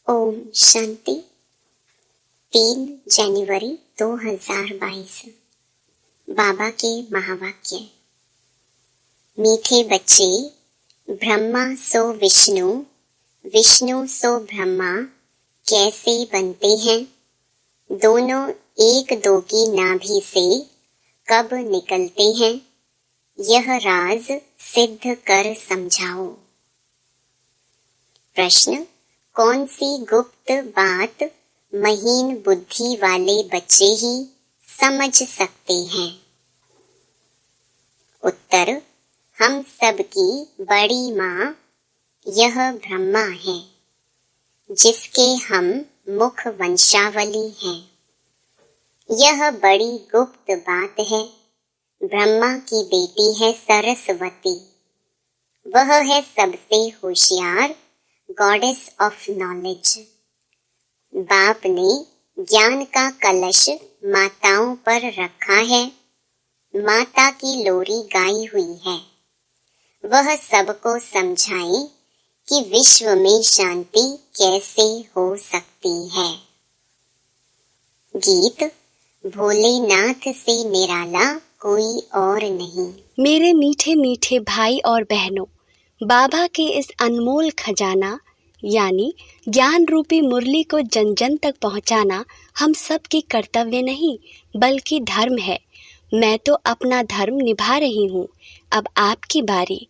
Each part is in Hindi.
ओम शांति। 3 जनवरी 2022। बाबा के महावाक्य। मीठे बच्चे, ब्रह्मा सो विष्णु, विष्णु सो ब्रह्मा कैसे बनते हैं? दोनों एक दो की नाभि से कब निकलते हैं? यह राज सिद्ध कर समझाओ। प्रश्न: कौन सी गुप्त बात महीन बुद्धि वाले बच्चे ही समझ सकते हैं? उत्तर: हम सबकी बड़ी माँ यह ब्रह्मा है, जिसके हम मुख वंशावली हैं। यह बड़ी गुप्त बात है। ब्रह्मा की बेटी है सरस्वती। वह है सबसे होशियार, गॉडेस ऑफ नॉलेज। बाप ने ज्ञान का कलश माताओं पर रखा है। माता की लोरी गाई हुई है। वह सबको समझाए कि विश्व में शांति कैसे हो सकती है। गीत: भोलेनाथ से निराला कोई और नहीं। मेरे मीठे मीठे भाई और बहनों, बाबा के इस अनमोल खजाना यानी ज्ञान रूपी मुरली को जन जन तक पहुंचाना हम सब की कर्तव्य नहीं बल्कि धर्म है। मैं तो अपना धर्म निभा रही हूँ। अब आपकी बारी।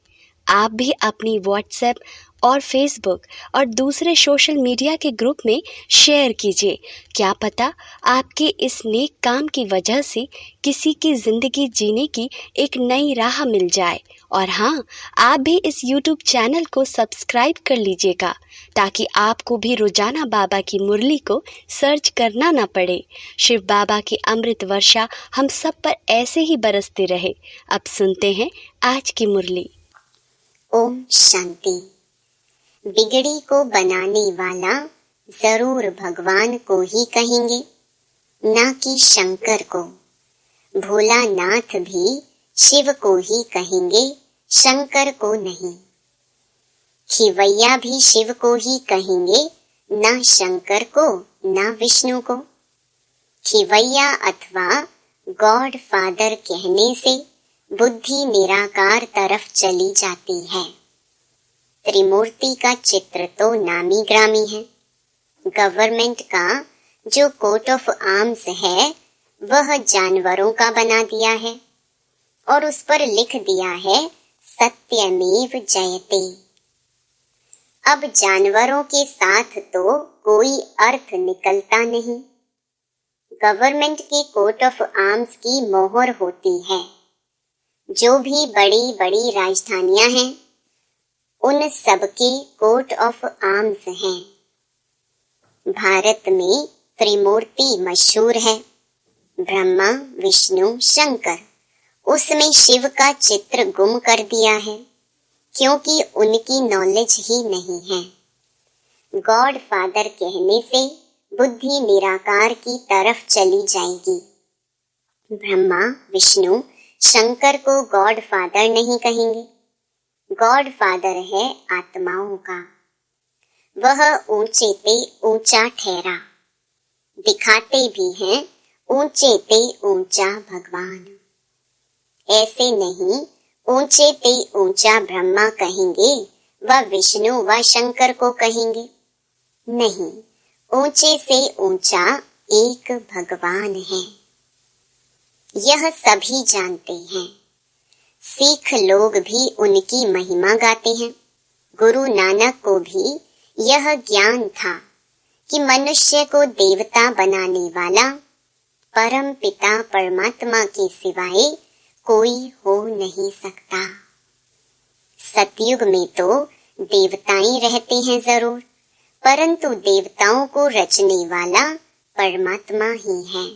आप भी अपनी व्हाट्सएप और फेसबुक और दूसरे सोशल मीडिया के ग्रुप में शेयर कीजिए। क्या पता आपके इस नेक काम की वजह से किसी की ज़िंदगी जीने की एक नई राह मिल जाए। और हाँ, आप भी इस YouTube चैनल को सब्सक्राइब कर लीजिएगा ताकि आपको भी रोजाना बाबा की मुरली को सर्च करना ना पड़े। शिव बाबा की अमृत वर्षा हम सब पर ऐसे ही बरसते रहे। अब सुनते हैं आज की मुरली। ओम शांति। बिगड़ी को बनाने वाला जरूर भगवान को ही कहेंगे, ना कि शंकर को। भोलानाथ भी शिव को ही कहेंगे, शंकर को नहीं। खिवैया भी शिव को ही कहेंगे, ना शंकर को ना विष्णु को। खिवैया अथवा गॉड फादर कहने से बुद्धि निराकार तरफ चली जाती है। त्रिमूर्ति का चित्र तो नामी ग्रामी है। गवर्नमेंट का जो कोट ऑफ आर्म्स है वह जानवरों का बना दिया है और उस पर लिख दिया है सत्यमेव जयते। अब जानवरों के साथ तो कोई अर्थ निकलता नहीं। गवर्नमेंट के कोट ऑफ आर्म्स की मोहर होती है। जो भी बड़ी बड़ी राजधानियां हैं उन सबके कोट ऑफ आर्म्स हैं। भारत में त्रिमूर्ति मशहूर है, ब्रह्मा विष्णु शंकर। उसमें शिव का चित्र गुम कर दिया है क्योंकि उनकी नॉलेज ही नहीं है। गॉड फादर कहने से बुद्धि निराकार की तरफ चली जाएगी। ब्रह्मा विष्णु शंकर को गॉड फादर नहीं कहेंगे। गॉड फादर है आत्माओं का। वह ऊंचे ते ऊंचा ठहरा। दिखाते भी हैं ऊंचे ते ऊंचा भगवान। ऐसे नहीं ऊंचे ते ऊंचा ब्रह्मा कहेंगे व विष्णु व शंकर को कहेंगे। नहीं, ऊंचे से ऊंचा एक भगवान है। यह सभी जानते हैं। सिख लोग भी उनकी महिमा गाते हैं। गुरु नानक को भी यह ज्ञान था कि मनुष्य को देवता बनाने वाला परम पिता परमात्मा के सिवाय कोई हो नहीं सकता। सतयुग में तो देवताएं रहते हैं जरूर, परंतु देवताओं को रचने वाला परमात्मा ही है।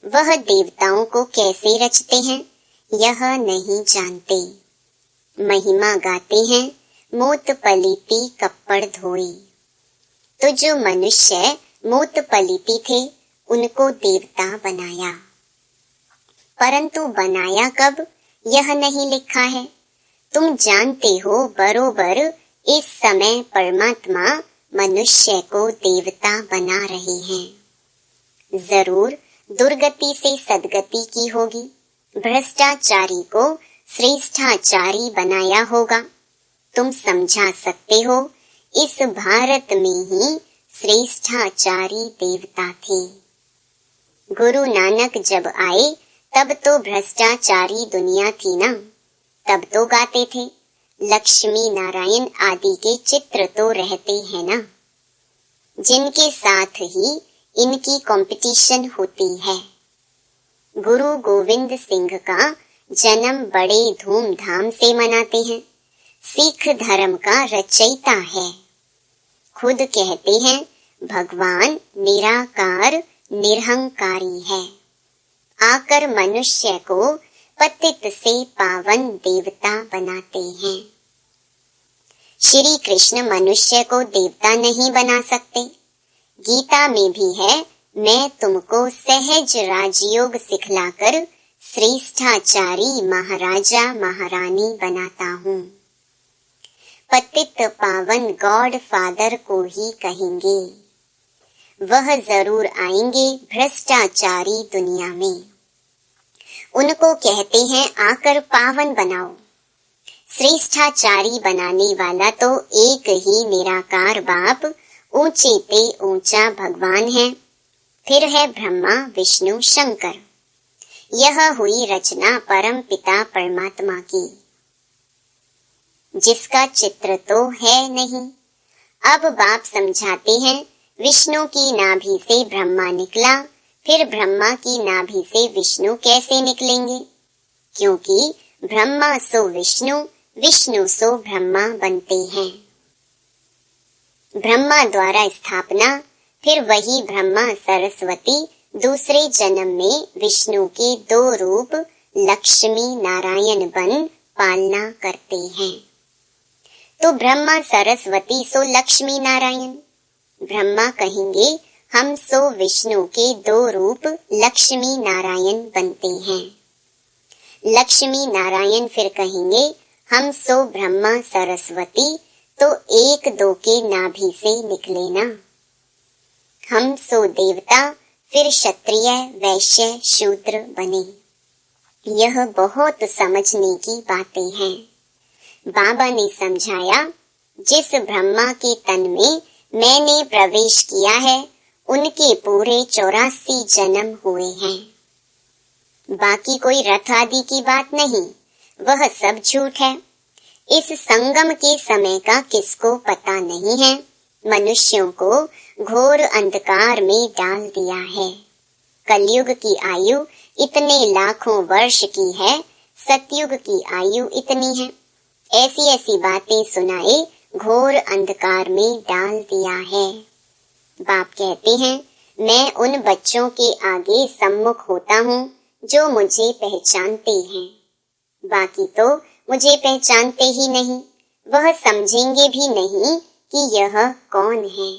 वह देवताओं को कैसे रचते हैं यह नहीं जानते। महिमा गाते हैं मूत पलीती कप्पड़ धोई। तो जो मनुष्य मूत पलीती थे उनको देवता बनाया, परंतु बनाया कब यह नहीं लिखा है। तुम जानते हो बरोबर इस समय परमात्मा मनुष्य को देवता बना रहे हैं। जरूर दुर्गति से सदगति की होगी। भ्रष्टाचारी को श्रेष्ठाचारी बनाया होगा। तुम समझा सकते हो, इस भारत में ही श्रेष्ठाचारी देवता थे। गुरु नानक जब आए तब तो भ्रष्टाचारी दुनिया थी ना। तब तो गाते थे, लक्ष्मी नारायण आदि के चित्र तो रहते हैं ना, जिनके साथ ही इनकी कंपटीशन होती है। गुरु गोविंद सिंह का जन्म बड़े धूमधाम से मनाते हैं। सिख धर्म का रचयिता है। खुद कहते हैं, भगवान निराकार निरहंकारी है। आकर मनुष्य को पतित से पावन देवता बनाते हैं। श्री कृष्ण मनुष्य को देवता नहीं बना सकते। गीता में भी है, मैं तुमको सहज राजयोग सिखलाकर श्रेष्ठाचारी महाराजा महारानी बनाता हूँ। पतित पावन गॉड फादर को ही कहेंगे। वह जरूर आएंगे भ्रष्टाचारी दुनिया में। उनको कहते हैं, आकर पावन बनाओ। श्रेष्ठाचारी बनाने वाला तो एक ही निराकार बाप, ऊंचे पे ऊंचा भगवान है। फिर है ब्रह्मा विष्णु शंकर। यह हुई रचना परम पिता परमात्मा की, जिसका चित्र तो है नहीं। अब बाप समझाते हैं, विष्णु की नाभि से ब्रह्मा निकला, फिर ब्रह्मा की नाभि से विष्णु कैसे निकलेंगे? क्योंकि ब्रह्मा सो विष्णु, विष्णु सो ब्रह्मा बनते हैं। ब्रह्मा द्वारा स्थापना, फिर वही ब्रह्मा सरस्वती दूसरे जन्म में विष्णु के दो रूप लक्ष्मी नारायण बन पालना करते हैं। तो ब्रह्मा सरस्वती सो लक्ष्मी नारायण। ब्रह्मा कहेंगे, हम सो विष्णु के दो रूप लक्ष्मी नारायण बनते हैं। लक्ष्मी नारायण फिर कहेंगे, हम सो ब्रह्मा सरस्वती, तो एक दो के नाभि से निकले ना। हम सो देवता, फिर क्षत्रिय वैश्य शूद्र बने। यह बहुत समझने की बातें हैं। बाबा ने समझाया, जिस ब्रह्मा के तन में मैंने प्रवेश किया है, उनके पूरे 84 जन्म हुए हैं। बाकी कोई रथ आदि की बात नहीं, वह सब झूठ है। इस संगम के समय का किसको पता नहीं है। मनुष्यों को घोर अंधकार में डाल दिया है। कलयुग की आयु इतने लाखों वर्ष की है, सतयुग की आयु इतनी है। ऐसी ऐसी बातें सुनाए घोर अंधकार में डाल दिया है। बाप कहते हैं, मैं उन बच्चों के आगे सम्मुख होता हूँ जो मुझे पहचानते हैं। बाकी तो मुझे पहचानते ही नहीं, वह समझेंगे भी नहीं कि यह कौन है।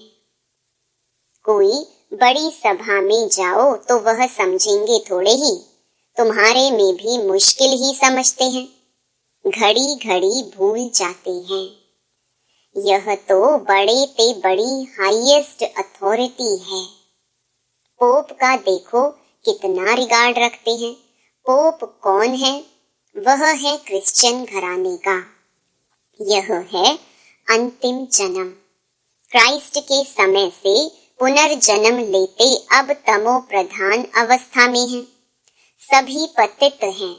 कोई बड़ी सभा में जाओ तो वह समझेंगे थोड़े ही, तुम्हारे में भी मुश्किल ही समझते हैं। घड़ी घड़ी भूल जाते हैं। यह तो बड़े ते बड़ी हाईएस्ट अथॉरिटी है। पोप का देखो कितना रिगार्ड रखते हैं। पोप कौन है? वह है क्रिश्चियन घराने का। यह है अंतिम जन्म। क्राइस्ट के समय से पुनर्जन्म लेते अब तमो प्रधान अवस्था में हैं। सभी पतित हैं,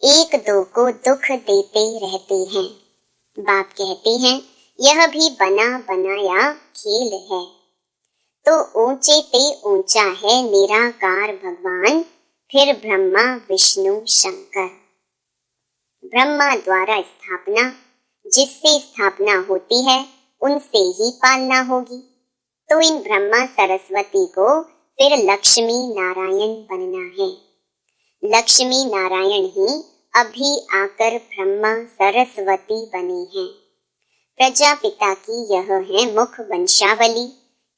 एक दो को दुख देते रहते हैं। बाप कहते हैं, यह भी बना बनाया खेल है। तो ऊंचे पे ऊंचा है निराकार भगवान, फिर ब्रह्मा विष्णु शंकर। ब्रह्मा द्वारा स्थापना, जिससे स्थापना होती है उनसे ही पालना होगी। तो इन ब्रह्मा सरस्वती को फिर लक्ष्मी नारायण बनना है। लक्ष्मी नारायण ही अभी आकर ब्रह्मा सरस्वती बने हैं। प्रजापिता की यह है मुख वंशावली।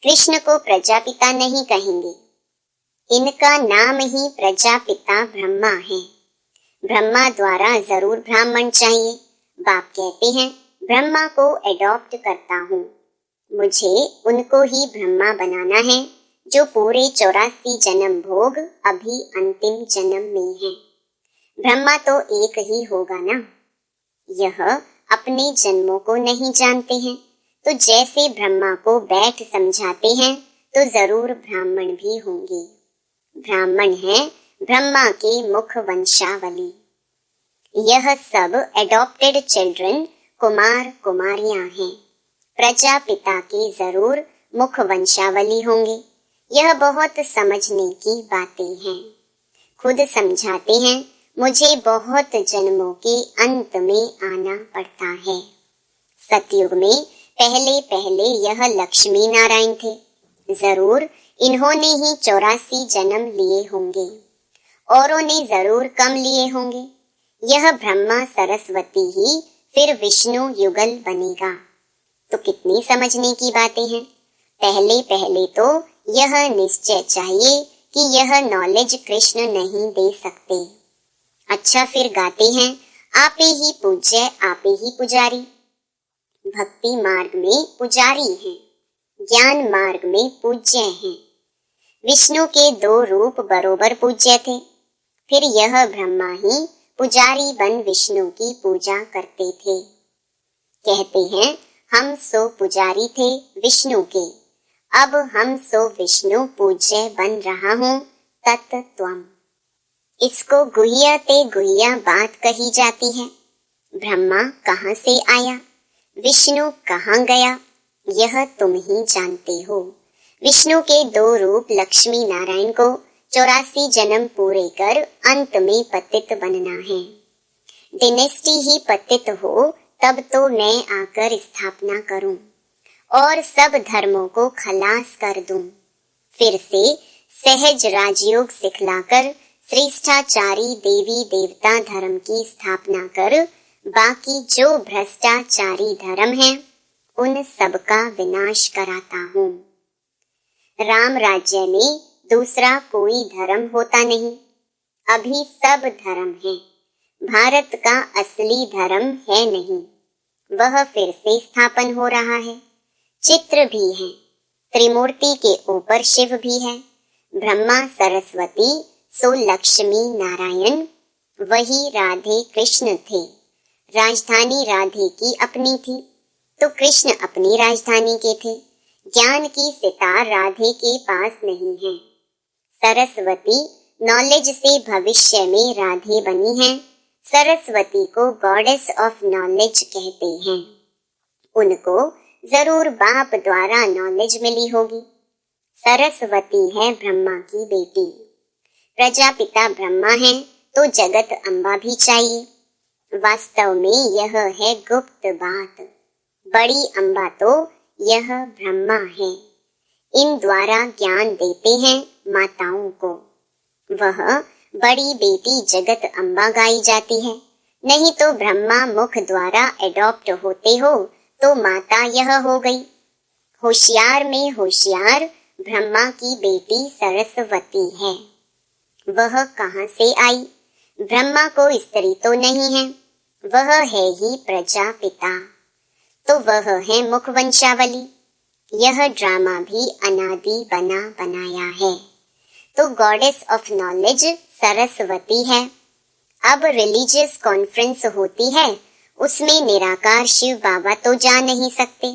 कृष्ण को प्रजापिता नहीं कहेंगे, इनका नाम ही प्रजापिता ब्रह्मा है। ब्रह्मा द्वारा जरूर ब्राह्मण चाहिए। बाप कहते हैं, ब्रह्मा को एडॉप्ट करता हूँ। मुझे उनको ही ब्रह्मा बनाना है जो पूरे 84 जन्म भोग अभी अंतिम जन्म में है। ब्रह्मा तो एक ही होगा ना। यह अपने जन्मों को नहीं जानते हैं, तो जैसे ब्रह्मा को बैठ समझाते हैं तो जरूर ब्राह्मण भी होंगे। ब्राह्मण है ब्रह्मा के मुख वंशावली। यह सब एडॉप्टेड चिल्ड्रन कुमार कुमारियां हैं। प्रजापिता के जरूर मुख वंशावली होंगे। यह बहुत समझने की बातें हैं। खुद समझाते हैं, मुझे बहुत जन्मों के अंत में आना पड़ता है। सतयुग में पहले पहले यह लक्ष्मी नारायण थे। जरूर इन्होंने ही 84 जन्म लिए होंगे। औरों ने जरूर कम लिए होंगे। यह ब्रह्मा सरस्वती ही फिर विष्णु युगल बनेगा। तो कितनी समझने की बातें हैं। पहले पहले तो यह निश्चय चाहिए कि यह नॉलेज कृष्ण नहीं दे सकते। अच्छा, फिर गाते हैं, आपे ही पूज्य आपे ही पुजारी। भक्ति मार्ग में पुजारी हैं, ज्ञान मार्ग में पूज्य हैं। विष्णु के 2 रूप बरोबर पूज्य थे। फिर यह ब्रह्मा ही पुजारी बन विष्णु की पूजा करते थे। कहते हैं, हम सो पुजारी थे विष्णु के, अब हम सो विष्णु पूज्य बन रहा हूँ तत्त्वम्। इसको गुह्य ते गुह्य बात कही जाती है। ब्रह्मा कहाँ से आया, विष्णु कहाँ गया, यह तुम ही जानते हो। विष्णु के 2 रूप लक्ष्मी नारायण को 84 जन्म पूरे कर अंत में पतित बनना है। डिनेस्टी ही पतित हो तब तो मैं आकर स्थापना करूं और सब धर्मों को खलास कर दूं। फिर से सहज राजयोग सिखलाकर श्रेष्ठाचारी देवी देवता धर्म की स्थापना कर बाकी जो भ्रष्टाचारी धर्म है उन सबका विनाश कराता हूँ। राम राज्य में दूसरा कोई धर्म होता नहीं। अभी सब धर्म है। भारत का असली धर्म है नहीं, वह फिर से स्थापन हो रहा है। चित्र भी है, त्रिमूर्ति के ऊपर शिव भी है। ब्रह्मा सरस्वती सो लक्ष्मी नारायण, वही राधे कृष्ण थे। राजधानी राधे की अपनी थी, तो कृष्ण अपनी राजधानी के थे। ज्ञान की सितार राधे के पास नहीं है। सरस्वती नॉलेज से भविष्य में राधे बनी है। सरस्वती को गॉडेस ऑफ नॉलेज कहते हैं। उनको जरूर बाप द्वारा नॉलेज मिली होगी। सरस्वती है ब्रह्मा की बेटी। प्रजापिता ब्रह्मा है तो जगत अम्बा भी चाहिए। वास्तव में यह है गुप्त बात। बड़ी अम्बा तो यह ब्रह्मा है। इन द्वारा ज्ञान देते हैं माताओं को। वह बड़ी बेटी जगत अम्बा गाई जाती है। नहीं तो ब्रह्मा मुख द्वारा एडॉप्ट होते हो तो माता यह हो गई। होशियार में होशियार ब्रह्मा की बेटी सरस्वती है। वह कहाँ से आई? ब्रह्मा को स्त्री तो नहीं है, वह है ही प्रजापिता, तो वह है मुख वंशावली। यह ड्रामा भी अनादि बना बनाया है। तो गॉडेस ऑफ नॉलेज सरस्वती है। अब रिलीजियस कॉन्फ्रेंस होती है, उसमें निराकार शिव बाबा तो जा नहीं सकते,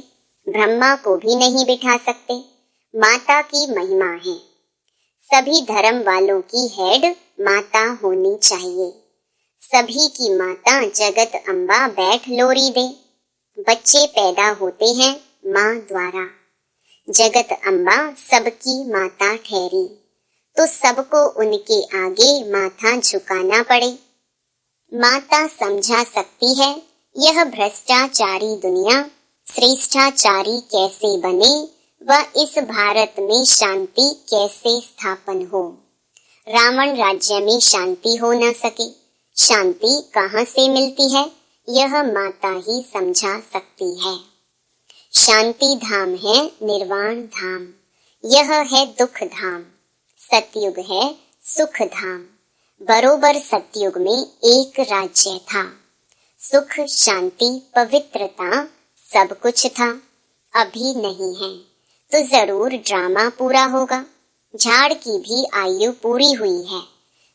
ब्रह्मा को भी नहीं बिठा सकते। माता की महिमा है। सभी धर्म वालों की हेड माता होनी चाहिए। सभी की माता जगत अम्बा बैठ लोरी दे। बच्चे पैदा होते हैं माँ द्वारा। जगत अम्बा सबकी माता ठहरी, तो सबको उनके आगे माथा झुकाना पड़े। माता समझा सकती है यह भ्रष्टाचारी दुनिया श्रेष्ठाचारी कैसे बने व इस भारत में शांति कैसे स्थापन हो। रावण राज्य में शांति हो न सके। शांति कहाँ से मिलती है यह माता ही समझा सकती है। शांति धाम है निर्वाण धाम, यह है दुख धाम। सतयुग है सुख धाम। बरोबर सतयुग में एक राज्य था। सुख शांति पवित्रता सब कुछ था। अभी नहीं है तो जरूर ड्रामा पूरा होगा। झाड़ की भी आयु पूरी हुई है,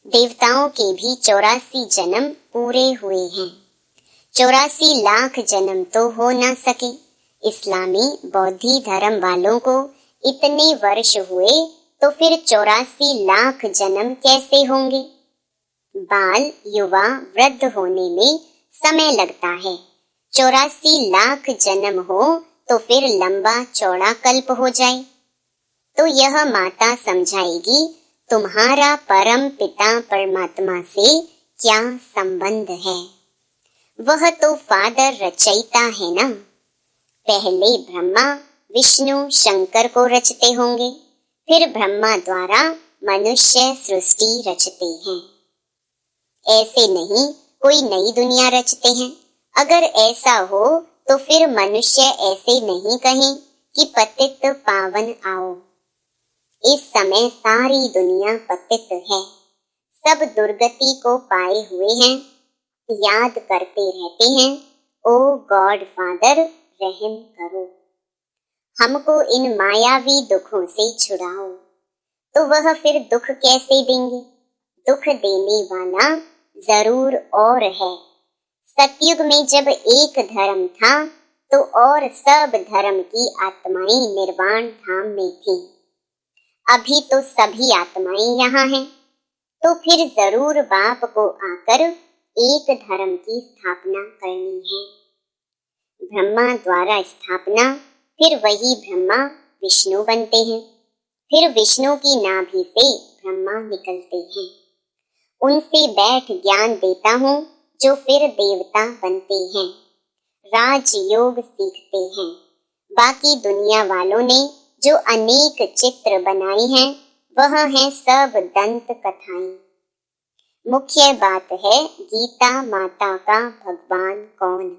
देवताओं के भी 84 जन्म पूरे हुए हैं। 84 लाख जन्म तो हो ना सके। इस्लामी बौद्धि धर्म वालों को इतने वर्ष हुए तो फिर 84 लाख जन्म कैसे होंगे? बाल, युवा, वृद्ध होने में समय लगता है। 84 लाख जन्म हो तो फिर लंबा चौड़ा कल्प हो जाए। तो यह माता समझाएगी तुम्हारा परम पिता परमात्मा से क्या संबंध है। वह तो फादर रचयिता है ना। पहले ब्रह्मा विष्णु शंकर को रचते होंगे, फिर ब्रह्मा द्वारा मनुष्य सृष्टि रचते हैं। ऐसे नहीं कोई नई दुनिया रचते हैं। अगर ऐसा हो तो फिर मनुष्य ऐसे नहीं कहें कि पतित पावन आओ। इस समय सारी दुनिया पतित है, सब दुर्गति को पाए हुए हैं, याद करते रहते हैं, ओ गॉड फादर रहम करो, हमको इन मायावी दुखों से छुड़ाओ। तो वह फिर दुख कैसे देंगे? दुख देने वाला जरूर और है। सतयुग में जब एक धर्म था तो और सब धर्म की आत्माएं निर्वाण धाम में थी। अभी तो सभी आत्माएं यहाँ हैं, तो फिर जरूर बाप को आकर एक धर्म की स्थापना करनी है। ब्रह्मा द्वारा स्थापना, फिर वही ब्रह्मा विष्णु बनते हैं, फिर विष्णु की नाभि से ब्रह्मा निकलते हैं। उनसे बैठ ज्ञान देता हूँ जो फिर देवता बनते हैं, राजयोग सीखते हैं। बाकी दुनिया वालों ने जो अनेक चित्र बनाए हैं वह हैं सब दंत कथाएं। मुख्य बात है गीता माता का भगवान कौन।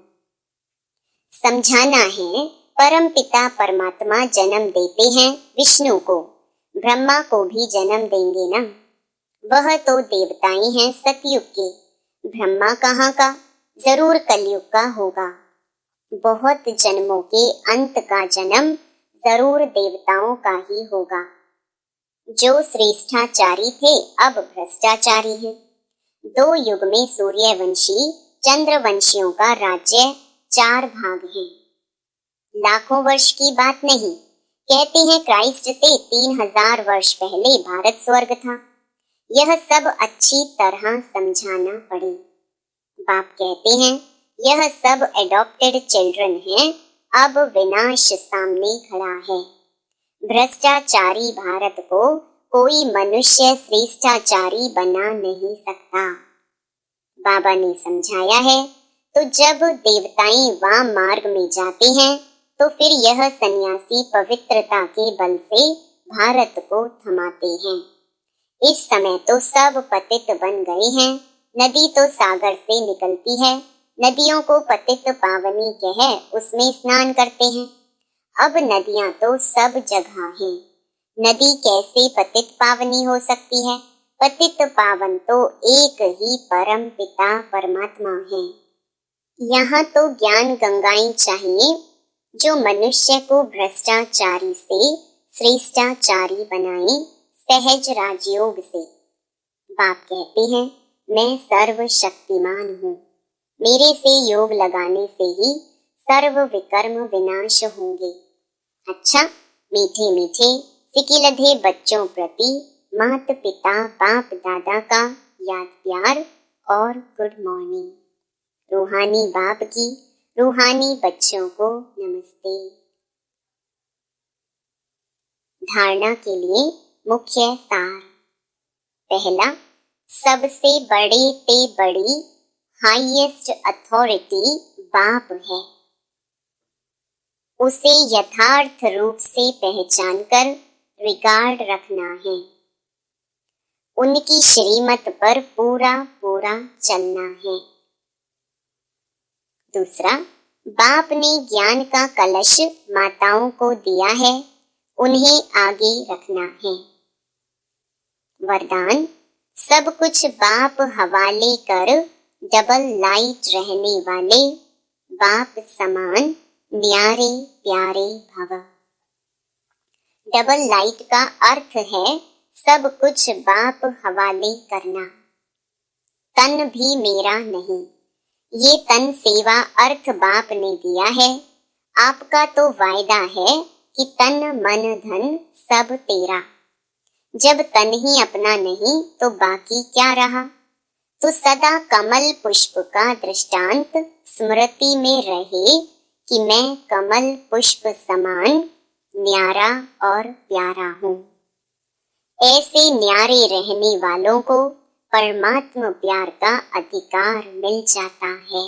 समझाना है परम पिता परमात्मा जन्म देते हैं विष्णु को, ब्रह्मा को भी जन्म देंगे ना। वह तो देवताएं हैं सतयुग के, ब्रह्मा कहाँ का? जरूर कलयुग का होगा। बहुत जन्मों के अंत का जन्म जरूर देवताओं का ही होगा। जो श्रेष्ठाचारी थे अब भ्रष्टाचारी हैं। 2 युग में सूर्यवंशी चंद्रवंशियों का राज्य 4 भाग हैं। लाखों वर्ष की बात नहीं, कहते हैं क्राइस्ट से 3000 वर्ष पहले भारत स्वर्ग था। यह सब अच्छी तरह समझाना पड़े। बाप कहते हैं यह सब एडॉप्टेड चिल्ड्रन हैं, अब विनाश सामने खड़ा है। भ्रष्टाचारी भारत को कोई मनुष्य श्रेष्ठाचारी बना नहीं सकता। बाबा ने समझाया है तो जब देवताएं वाम मार्ग में जाते हैं तो फिर यह सन्यासी पवित्रता के बल से भारत को थमाते हैं। इस समय तो सब पतित बन गए हैं। नदी तो सागर से निकलती है, नदियों को पतित पावनी कह उसमें स्नान करते हैं। अब नदियां तो सब जगह हैं, नदी कैसे पतित पावनी हो सकती है? पतित पावन तो एक ही परम पिता परमात्मा है। यहाँ तो ज्ञान गंगाएं चाहिए जो मनुष्य को भ्रष्टाचारी से श्रेष्ठाचारी बनाए, सहज राजयोग से। बाप कहते हैं मैं सर्वशक्तिमान हूँ, मेरे से योग लगाने से ही सर्व विकर्म विनाश होंगे। अच्छा, मीठे मीठे सिकिलधे बच्चों प्रति माता पिता बाप दादा का याद प्यार और गुड मॉर्निंग। रूहानी बाप की रूहानी बच्चों को नमस्ते। धारणा के लिए मुख्य सार। पहला, सबसे बड़े ते बड़ी हाईएस्ट अथॉरिटी बाप है। उसे यथार्थ रूप से पहचानकर रिगार्ड रखना है। उनकी श्रीमत पर पूरा पूरा चलना है। दूसरा, बाप ने ज्ञान का कलश माताओं को दिया है, उन्हें आगे रखना है। वरदान, सब कुछ बाप हवाले कर डबल लाइट रहने वाले बाप समान न्यारे प्यारे भव। डबल लाइट का अर्थ है सब कुछ बाप हवाले करना। तन भी मेरा नहीं, ये तन सेवा अर्थ बाप ने दिया है। आपका तो वायदा है कि तन मन धन सब तेरा। जब तन ही अपना नहीं तो बाकी क्या रहा। तो सदा कमल पुष्प का दृष्टांत स्मृति में रहे कि मैं कमल पुष्प समान न्यारा और प्यारा हूँ। ऐसे न्यारे रहने वालों को परमात्मा प्यार का अधिकार मिल जाता है।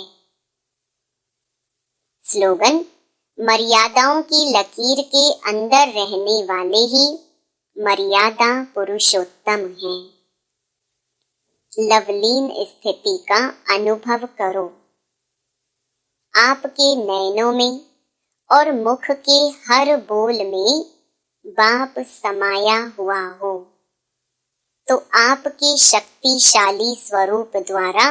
स्लोगन, मर्यादाओं की लकीर के अंदर रहने वाले ही मर्यादा पुरुषोत्तम हैं। लवलीन स्थिति का अनुभव करो। आपके नयनों में और मुख के हर बोल में बाप समाया हुआ हो तो आपके शक्तिशाली स्वरूप द्वारा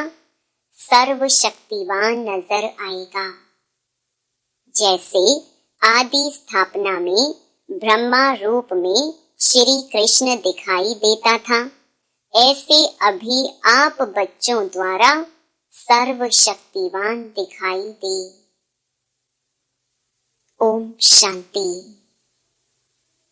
सर्वशक्तिवान नजर आएगा। जैसे आदि स्थापना में ब्रह्मा रूप में श्री कृष्ण दिखाई देता था, ऐसे अभी आप बच्चों द्वारा सर्वशक्तिवान दिखाई दे। ओम शांति।